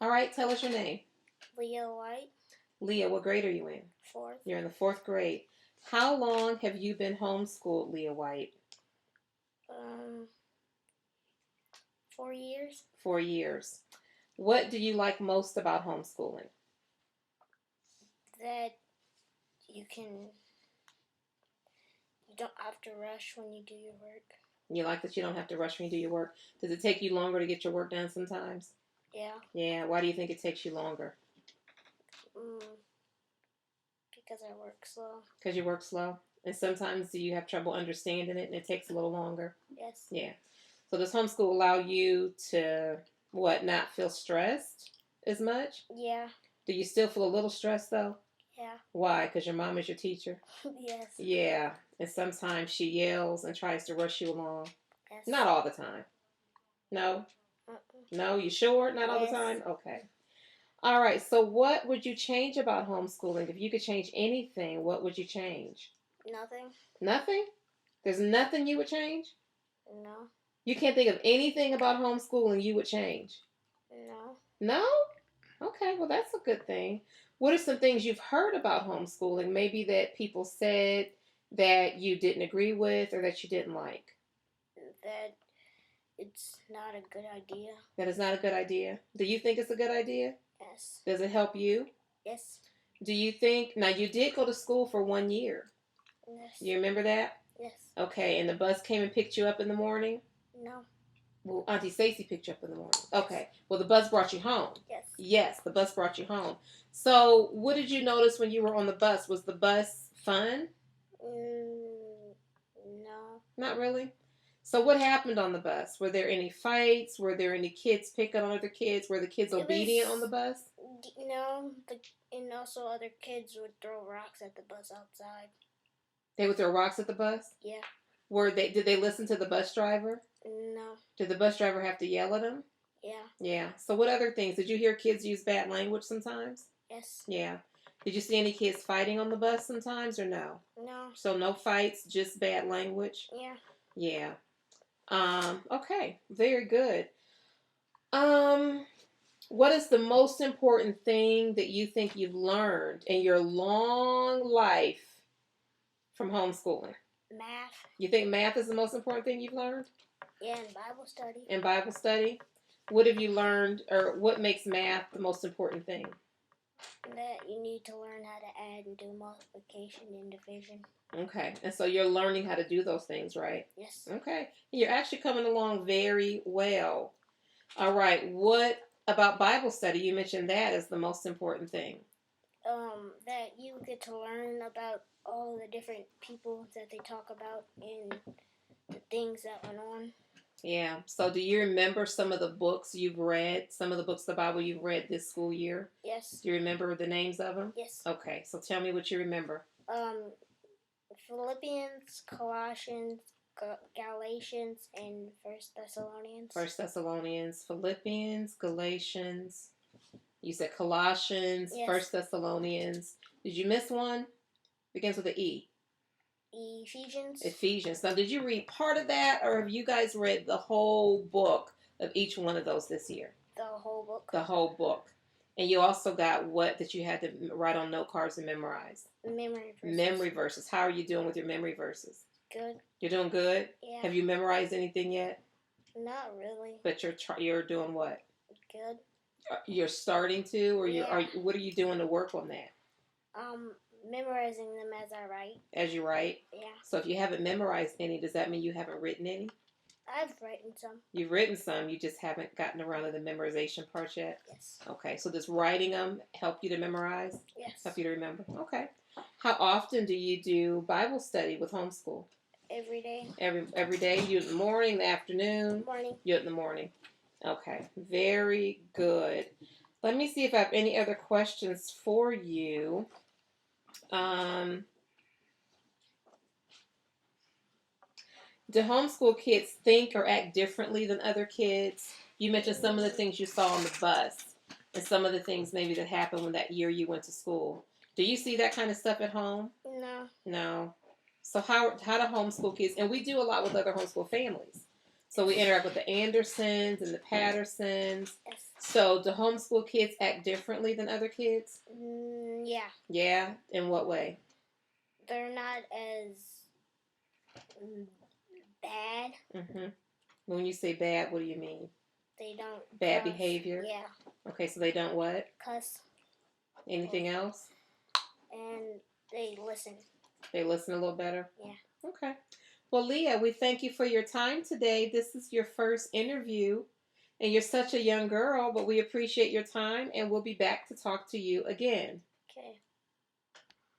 All right, tell us your name. Leah White. Leah, what grade are you in? Fourth. You're in the fourth grade. How long have you been homeschooled, Leah White? 4 years. 4 years. What do you like most about homeschooling? That you don't have to rush when you do your work. You like that you don't have to rush when you do your work. Does it take you longer to get your work done sometimes? Yeah. Yeah. Why do you think it takes you longer? Because I work slow. Because you work slow? And sometimes do you have trouble understanding it and it takes a little longer? Yes. Yeah. So does homeschool allow you to, not feel stressed as much? Yeah. Do you still feel a little stressed though? Yeah. Why? Because your mom is your teacher? Yes. Yeah. And sometimes she yells and tries to rush you along. Yes. Not all the time. No? No, you sure? Not all the time? Okay. All right. So what would you change about homeschooling? If you could change anything, what would you change? Nothing. Nothing? There's nothing you would change? No. You can't think of anything about homeschooling you would change? No. No? Okay, well, that's a good thing. What are some things you've heard about homeschooling, maybe that people said that you didn't agree with or that you didn't like? That it's not a good idea. That is not a good idea. Do you think it's a good idea? Yes. Does it help you? Yes. Do you think, now you did go to school for 1 year. Yes. You remember that? Yes. Okay, and the bus came and picked you up in the morning? No. Well, Auntie Stacy picked you up in the morning. Okay. Well, the bus brought you home. Yes. Yes, the bus brought you home. So, what did you notice when you were on the bus? Was the bus fun? No. Not really? So, what happened on the bus? Were there any fights? Were there any kids picking on other kids? Were the kids obedient on the bus? No. And also other kids would throw rocks at the bus outside. They would throw rocks at the bus? Yeah. Did they listen to the bus driver? No. Did the bus driver have to yell at them? Yeah. Yeah. So what other things? Did you hear kids use bad language sometimes? Yes. Yeah. Did you see any kids fighting on the bus sometimes or no? No. So no fights, just bad language? Yeah. Yeah. Okay. Very good. What is the most important thing that you think you've learned in your long life from homeschooling? Math. You think math is the most important thing you've learned? Yeah, and Bible study. In Bible study? What have you learned, or what makes math the most important thing? That you need to learn how to add and do multiplication and division. Okay, and so you're learning how to do those things, right? Yes. Okay, you're actually coming along very well. All right, what about Bible study? You mentioned that as the most important thing. That you get to learn about all the different people that they talk about and the things that went on. Yeah. So do you remember some of the books you've read, some of the books of the Bible you've read this school year? Yes. Do you remember the names of them? Yes. Okay, so tell me what you remember. Philippians, Colossians, Galatians, and First Thessalonians. First Thessalonians, Philippians, Galatians. You said Colossians, yes. First Thessalonians. Did you miss one? Begins with an E. Ephesians. Ephesians. Now, did you read part of that, or have you guys read the whole book of each one of those this year? The whole book. The whole book. And you also got what that you had to write on note cards and memorize? Memory verses. Memory verses. How are you doing with your memory verses? Good. You're doing good? Yeah. Have you memorized anything yet? Not really. But you're doing what? Good. You're starting to, or yeah. What are you doing to work on that? Memorizing them as I write. As you write? Yeah. So if you haven't memorized any, does that mean you haven't written any? I've written some. You've written some, you just haven't gotten around to the memorization part yet? Yes. Okay, so does writing them help you to memorize? Yes. Help you to remember? Okay. How often do you do Bible study with homeschool? Every day. Every day? You do it in the morning, the afternoon? Morning. You do it in the morning. Okay, very good. Let me see if I have any other questions for you. Do homeschool kids think or act differently than other kids? You mentioned some of the things you saw on the bus and some of the things maybe that happened when that year you went to school. Do you see that kind of stuff at home? No. No. So how do homeschool kids, and we do a lot with other homeschool families. So we interact with the Andersons and the Pattersons. Yes. So, do homeschool kids act differently than other kids? Yeah. Yeah. In what way? They're not as bad. Mm-hmm. When you say bad, what do you mean? They don't Bad cuss. behavior? Yeah. Okay, so they don't what? Cuss. Anything else? And they listen. They listen a little better? Yeah. Okay. Well, Leah, we thank you for your time today. This is your first interview, and you're such a young girl, but we appreciate your time, and we'll be back to talk to you again. Okay.